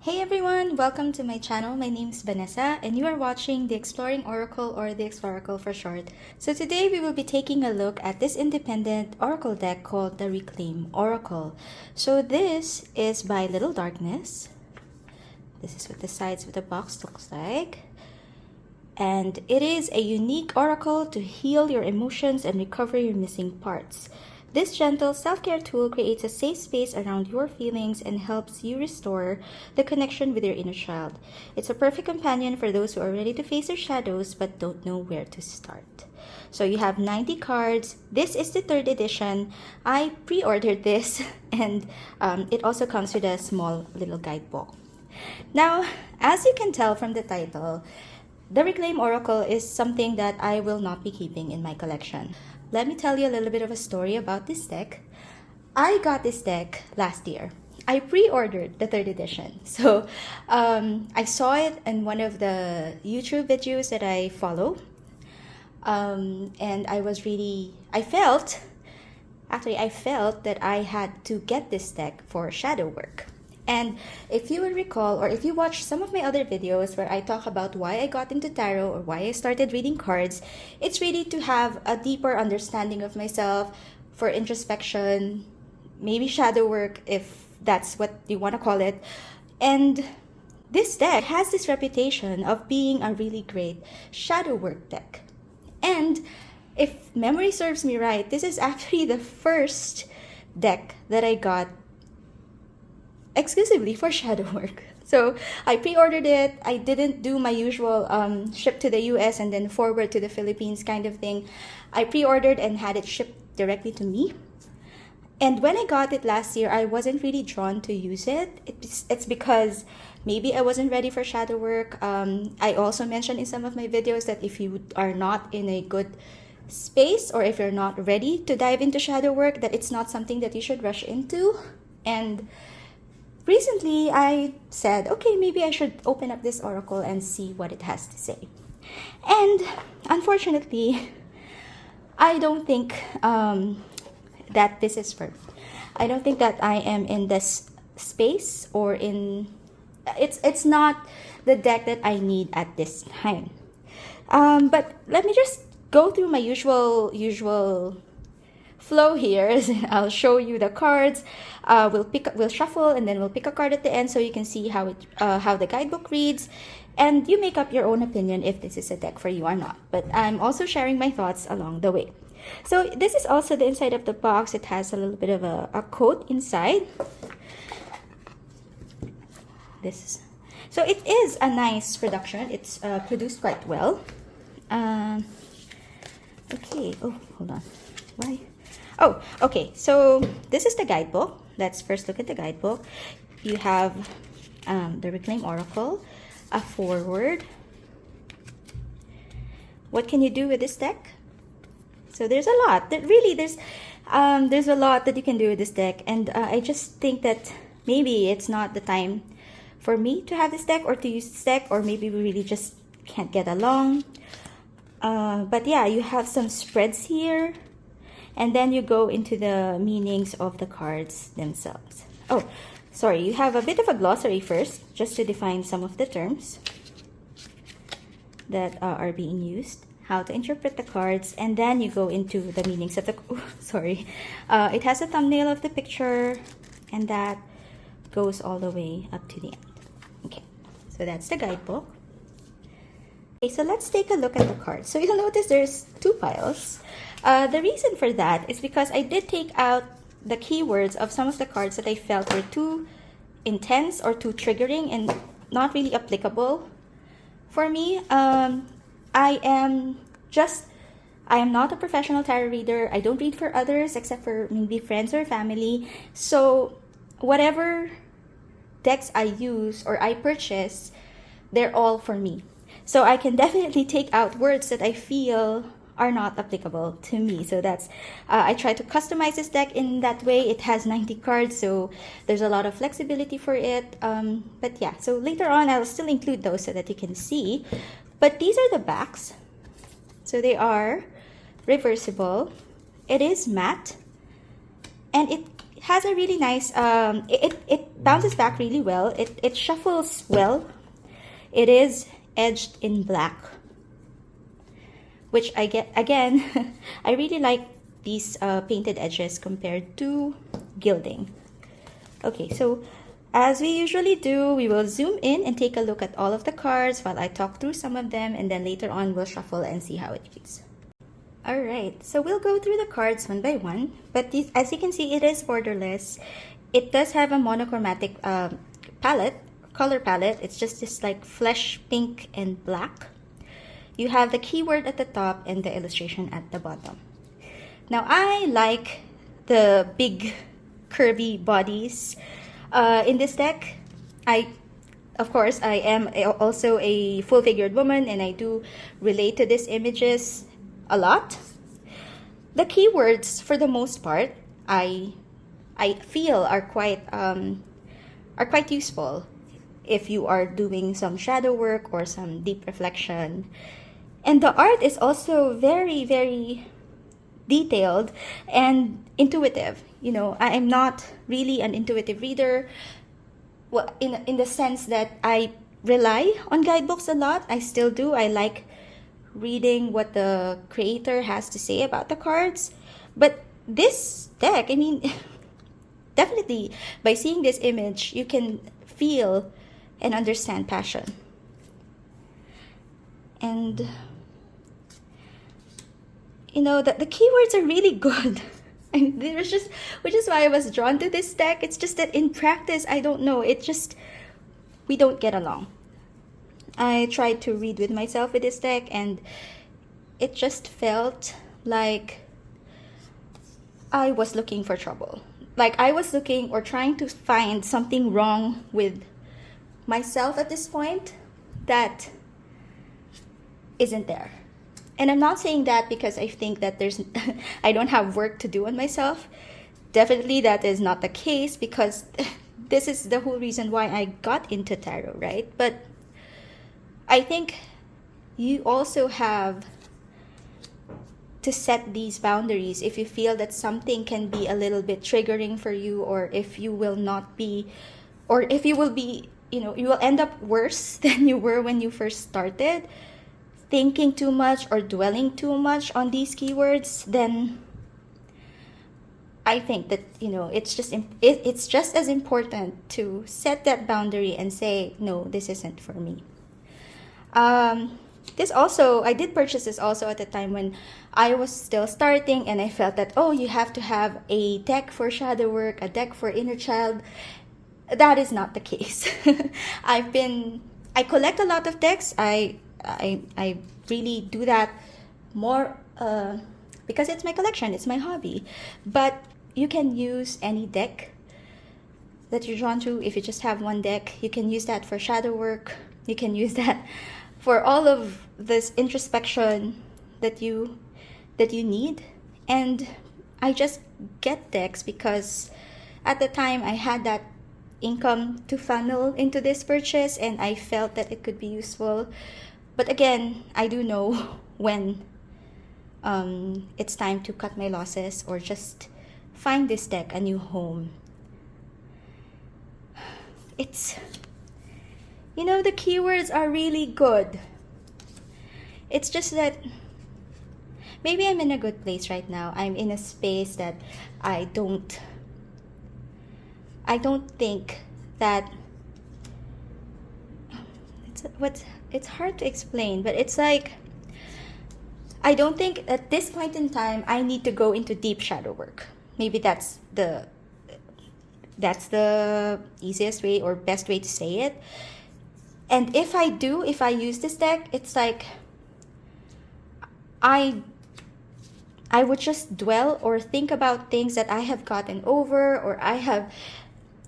Hey everyone, welcome to my channel. My name is Vanessa and you are watching the Exploring Oracle, or the Exploracle for short. So today we will be taking a look at this independent oracle deck called the Reclaim Oracle. So this is by Little Darkness. This is what the sides of the box looks like. And it is a unique oracle to heal your emotions and recover your missing parts. This gentle self-care tool creates a safe space around your feelings and helps you restore the connection with your inner child. It's a perfect companion for those who are ready to face their shadows but don't know where to start. So you have 90 cards. This is the 3rd edition. I pre-ordered this and it also comes with a small little guidebook. Now, as you can tell from the title, the Reclaim Oracle is something that I will not be keeping in my collection. Let me tell you a little bit of a story about this deck. I got this deck last year. I pre-ordered the 3rd edition. So I saw it in one of the YouTube videos that I follow. And I felt that I had to get this deck for shadow work. And if you will recall, or if you watch some of my other videos where I talk about why I got into tarot or why I started reading cards, it's really to have a deeper understanding of myself, for introspection, maybe shadow work if that's what you want to call it. And this deck has this reputation of being a really great shadow work deck. And if memory serves me right, this is actually the first deck that I got exclusively for shadow work. So I pre-ordered it. I didn't do my usual ship to the US and then forward to the Philippines kind of thing. I pre-ordered and had it shipped directly to me. And when I got it last year, I wasn't really drawn to use it. It's because maybe I wasn't ready for shadow work. I also mentioned in some of my videos that if you are not in a good space, or if you're not ready to dive into shadow work, that it's not something that you should rush into. And recently, I said, okay, maybe I should open up this oracle and see what it has to say. And unfortunately, I don't think that this is for me. I don't think that I am in this space, or in... It's not the deck that I need at this time. But let me just go through my usual flow here. I'll show you the cards. We'll shuffle, and then we'll pick a card at the end so you can see how the guidebook reads, and you make up your own opinion if this is a deck for you or not. But I'm also sharing my thoughts along the way. So this is also the inside of the box. It has a little bit of a quote inside. So it is a nice production. It's produced quite well. Okay. Oh, hold on. Why? Oh, okay. So this is the guidebook. Let's first look at the guidebook. You have the Reclaim Oracle, a foreword. What can you do with this deck? So there's a lot. There's a lot that you can do with this deck, and I just think that maybe it's not the time for me to have this deck or to use this deck, or maybe we really just can't get along. But yeah, you have some spreads here. And then you go into the meanings of the cards themselves. Oh, sorry, you have a bit of a glossary first, just to define some of the terms that are being used, how to interpret the cards, and then you go into the meanings of the... Oh, sorry. It has a thumbnail of the picture, and that goes all the way up to the end. Okay, so that's the guidebook. Okay, so let's take a look at the cards. So you'll notice there's 2 piles. The reason for that is because I did take out the keywords of some of the cards that I felt were too intense or too triggering and not really applicable for me. I am not a professional tarot reader. I don't read for others except for maybe friends or family. So whatever decks I use or I purchase, they're all for me. So I can definitely take out words that I feel are not applicable to me. So that's I try to customize this deck in that way. It has 90 cards, so there's a lot of flexibility for it. But yeah, so later on I'll still include those so that you can see. But these are the backs. So they are reversible. It is matte, and it has a really nice, it bounces back really well. It shuffles well. It is edged in black, which I get, again, I really like these painted edges compared to gilding. Okay, so as we usually do, we will zoom in and take a look at all of the cards while I talk through some of them, and then later on we'll shuffle and see how it reads. Alright, so we'll go through the cards one by one, but these, as you can see, it is borderless. It does have a monochromatic color palette. It's just this like flesh pink and black. You have the keyword at the top and the illustration at the bottom. Now, I like the big curvy bodies in this deck. Of course, I am also a full-figured woman, and I do relate to these images a lot. The keywords, for the most part, I feel are quite useful if you are doing some shadow work or some deep reflection. And the art is also very, very detailed and intuitive. You know, I am not really an intuitive reader. Well, in the sense that I rely on guidebooks a lot. I still do. I like reading what the creator has to say about the cards. But this deck, I mean, definitely by seeing this image, you can feel and understand passion. And you know, the keywords are really good. And there's just, which is why I was drawn to this deck. It's just that in practice, I don't know, we don't get along. I tried to read with myself with this deck, and it just felt like I was looking for trouble. Like I was looking or trying to find something wrong with myself at this point that isn't there. And I'm not saying that because I think that I don't have work to do on myself. Definitely that is not the case, because this is the whole reason why I got into tarot, right? But I think you also have to set these boundaries if you feel that something can be a little bit triggering for you, or if you will not be, or if you will be, you know, you will end up worse than you were when you first started, thinking too much or dwelling too much on these keywords. Then I think that, you know, it's just as important to set that boundary and say, no, this isn't for me. This also, I did purchase this also at the time when I was still starting, and I felt that, oh, you have to have a deck for shadow work, a deck for inner child. That is not the case. I collect a lot of decks. I really do that more because it's my collection, it's my hobby. But you can use any deck that you're drawn to. If you just have one deck, you can use that for shadow work. You can use that for all of this introspection that you need. And I just get decks because at the time I had that income to funnel into this purchase, and I felt that it could be useful. But again, I do know when it's time to cut my losses or just find this deck a new home. It's, you know, the keywords are really good. It's just that maybe I'm in a good place right now. I'm in a space that I don't think that it's hard to explain, but it's like I don't think at this point in time I need to go into deep shadow work. Maybe that's the easiest way or best way to say it. And if I use this deck, it's like I would just dwell or think about things that I have gotten over or I have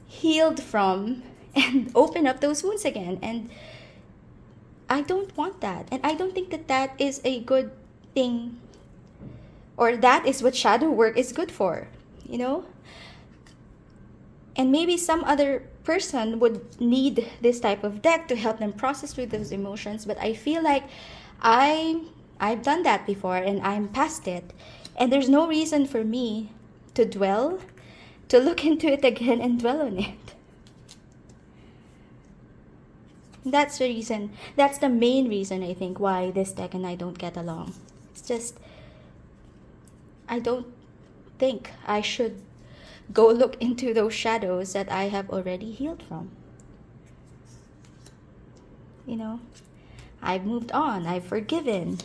healed from and open up those wounds again. And I don't want that. And I don't think that is a good thing, or that is what shadow work is good for, you know? And maybe some other person would need this type of deck to help them process through those emotions, but I feel like I've done that before and I'm past it. And there's no reason for me to dwell to look into it again and dwell on it. That's the reason, that's the main reason I think why this deck and I don't get along. It's just, I don't think I should go look into those shadows that I have already healed from. You know, I've moved on, I've forgiven.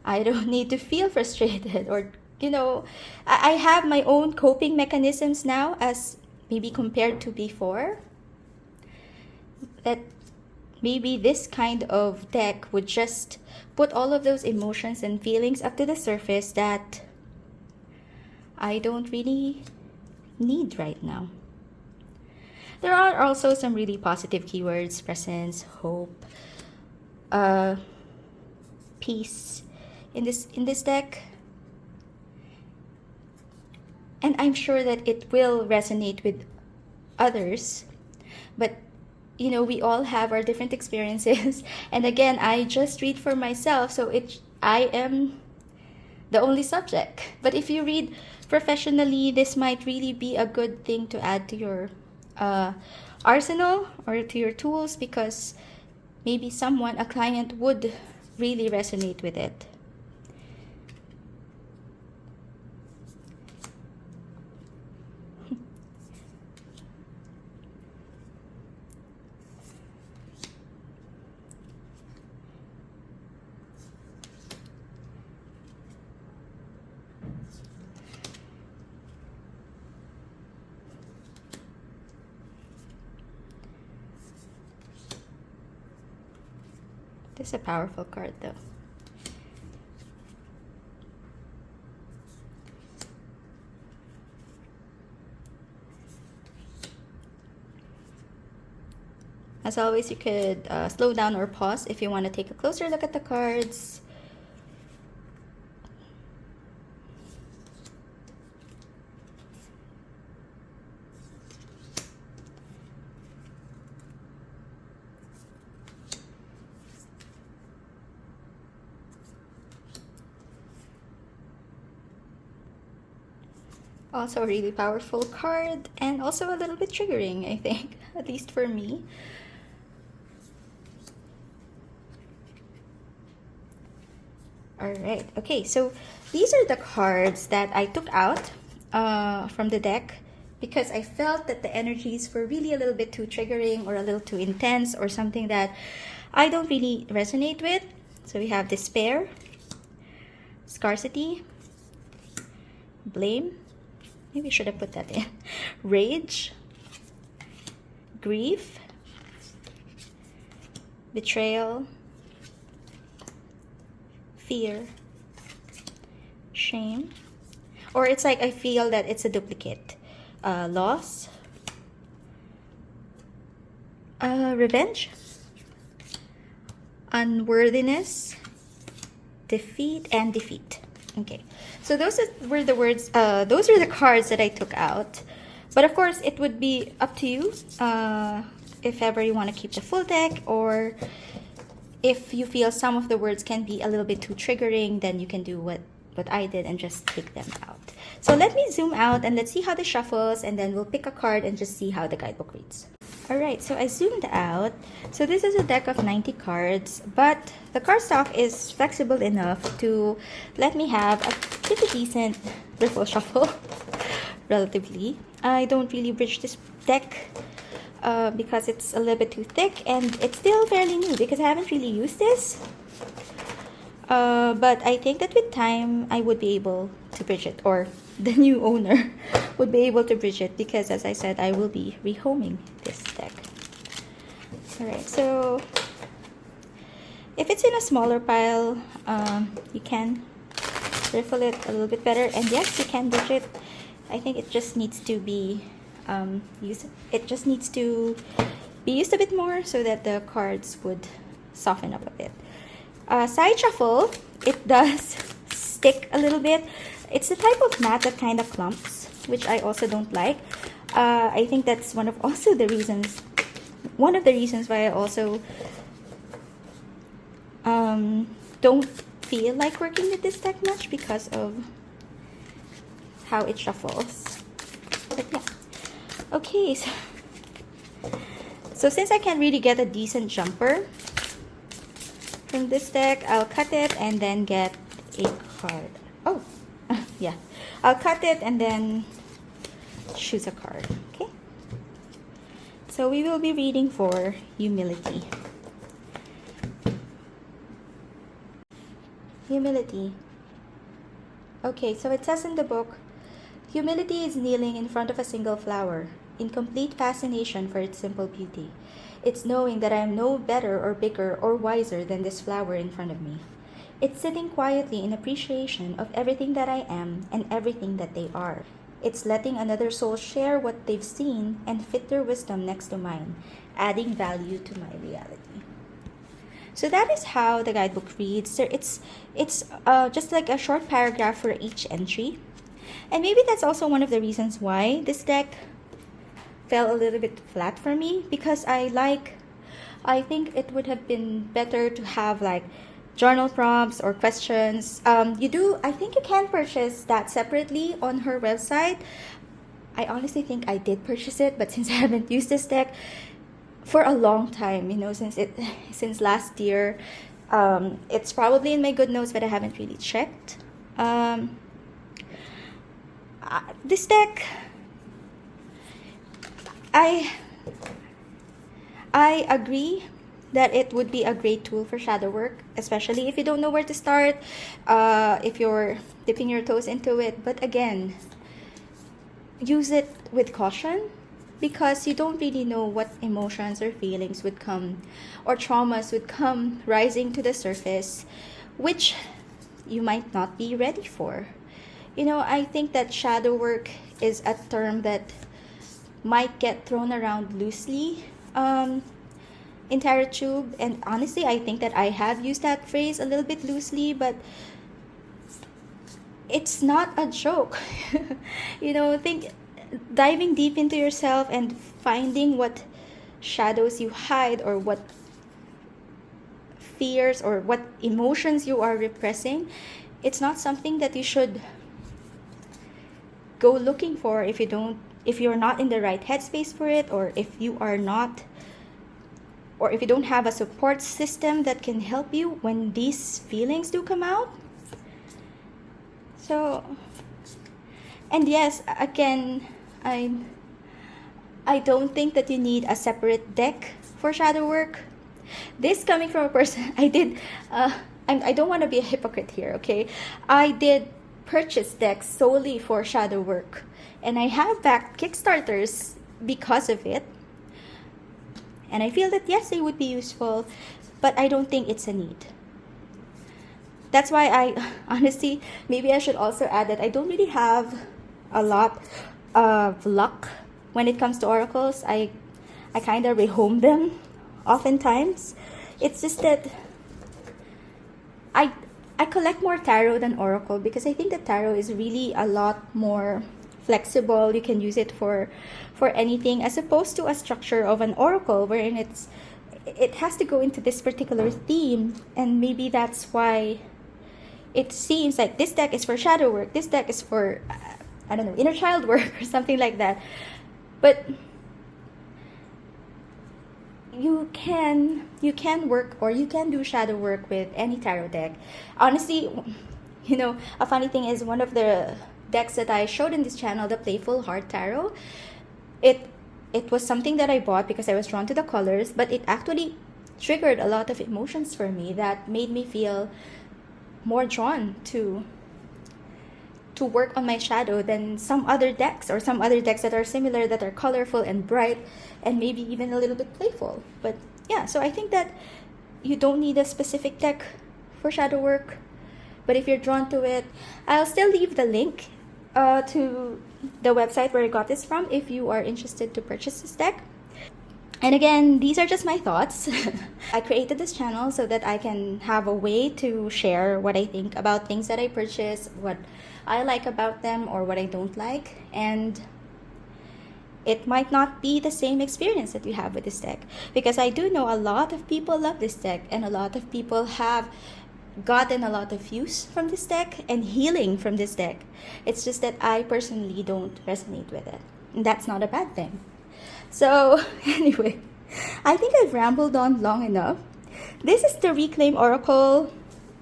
I don't need to feel frustrated or, you know, I have my own coping mechanisms now as maybe compared to before. That maybe this kind of deck would just put all of those emotions and feelings up to the surface that I don't really need right now. There are also some really positive keywords: presence, hope, peace in this deck. And I'm sure that it will resonate with others, but you know, we all have our different experiences. And again, I just read for myself, so I am the only subject. But if you read professionally, this might really be a good thing to add to your arsenal or to your tools, because maybe a client would really resonate with it. This is a powerful card though. As always, you could slow down or pause if you want to take a closer look at the cards. Also a really powerful card, and also a little bit triggering, I think, at least for me. Alright, okay, so these are the cards that I took out from the deck because I felt that the energies were really a little bit too triggering or a little too intense or something that I don't really resonate with. So we have despair, scarcity, blame, maybe I should have put that in, rage, grief, betrayal, fear, shame, or it's like I feel that it's a duplicate, loss, revenge, unworthiness, defeat, and defeat. Okay, so those were the words, those are the cards that I took out. But of course, it would be up to you if ever you want to keep the full deck, or if you feel some of the words can be a little bit too triggering, then you can do what I did and just take them out. So let me zoom out and let's see how this shuffles, and then we'll pick a card and just see how the guidebook reads. Alright, so I zoomed out. So this is a deck of 90 cards, but the cardstock is flexible enough to let me have a pretty decent riffle shuffle, relatively. I don't really bridge this deck because it's a little bit too thick, and it's still fairly new because I haven't really used this. But I think that with time, I would be able to bridge it, or the new owner would be able to bridge it, because as I said, I will be rehoming this deck. Alright, so if it's in a smaller pile, you can riffle it a little bit better, and yes, you can bridge it. I think it just needs to be used. It just needs to be used a bit more so that the cards would soften up a bit. Side shuffle, it does stick a little bit. It's the type of mat that kind of clumps, which I also don't like. I think that's one of the reasons why I also don't feel like working with this deck much, because of how it shuffles. But yeah. Okay, so since I can't really get a decent jumper from this deck, I'll cut it and then get a card. Oh, yeah. I'll cut it and then choose a card. Okay. So we will be reading for humility. Humility. Okay, so it says in the book, humility is kneeling in front of a single flower, in complete fascination for its simple beauty. It's knowing that I am no better or bigger or wiser than this flower in front of me. It's sitting quietly in appreciation of everything that I am and everything that they are. It's letting another soul share what they've seen and fit their wisdom next to mine, adding value to my reality. So that is how the guidebook reads. It's just like a short paragraph for each entry. And maybe that's also one of the reasons why this deck fell a little bit flat for me, because I think it would have been better to have like journal prompts or questions. I think you can purchase that separately on her website. I honestly think I did purchase it, but since I haven't used this deck for a long time, since last year, it's probably in my good notes, but I haven't really checked. This deck, I agree that it would be a great tool for shadow work, especially if you don't know where to start, if you're dipping your toes into it. But again, use it with caution, because you don't really know what emotions or feelings would come, or traumas would come rising to the surface, which you might not be ready for. I think that shadow work is a term that might get thrown around loosely in TarotTube, and honestly, I think that I have used that phrase a little bit loosely, but it's not a joke. Think diving deep into yourself and finding what shadows you hide, or what fears or what emotions you are repressing. It's not something that you should go looking for if you're not in the right headspace for it, or if you don't have a support system that can help you when these feelings do come out. So, and yes, again, I don't think that you need a separate deck for shadow work. This coming from a person, I don't want to be a hypocrite here, okay? I did purchase decks solely for shadow work, and I have backed Kickstarters because of it. And I feel that yes, they would be useful, but I don't think it's a need. That's why I honestly, maybe I should also add that I don't really have a lot of luck when it comes to oracles. I kind of rehome them oftentimes. It's just that I collect more tarot than oracle, because I think that tarot is really a lot more flexible. You can use it for anything, as opposed to a structure of an oracle wherein it has to go into this particular theme, and maybe that's why it seems like this deck is for shadow work, this deck is for inner child work or something like that. But you can work, or you can do shadow work with any tarot deck. Honestly, a funny thing is, one of the decks that I showed in this channel, the Playful Heart Tarot, it was something that I bought because I was drawn to the colors, but it actually triggered a lot of emotions for me that made me feel more drawn to work on my shadow than some other decks, or some other decks that are similar, that are colorful and bright and maybe even a little bit playful. But yeah, so I think that you don't need a specific deck for shadow work, but if you're drawn to it, I'll still leave the link to the website where I got this from if you are interested to purchase this deck. And again, these are just my thoughts. I created this channel so that I can have a way to share what I think about things that I purchase, what I like about them or what I don't like. And it might not be the same experience that you have with this deck, because I do know a lot of people love this deck, and a lot of people have gotten a lot of use from this deck and healing from this deck. It's just that I personally don't resonate with it. That's not a bad thing. So, anyway, I think I've rambled on long enough. This is the Reclaim Oracle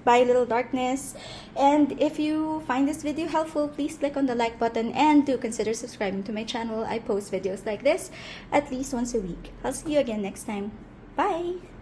by Little Darkness. And if you find this video helpful, please click on the like button and do consider subscribing to my channel. I post videos like this at least once a week. I'll see you again next time. Bye!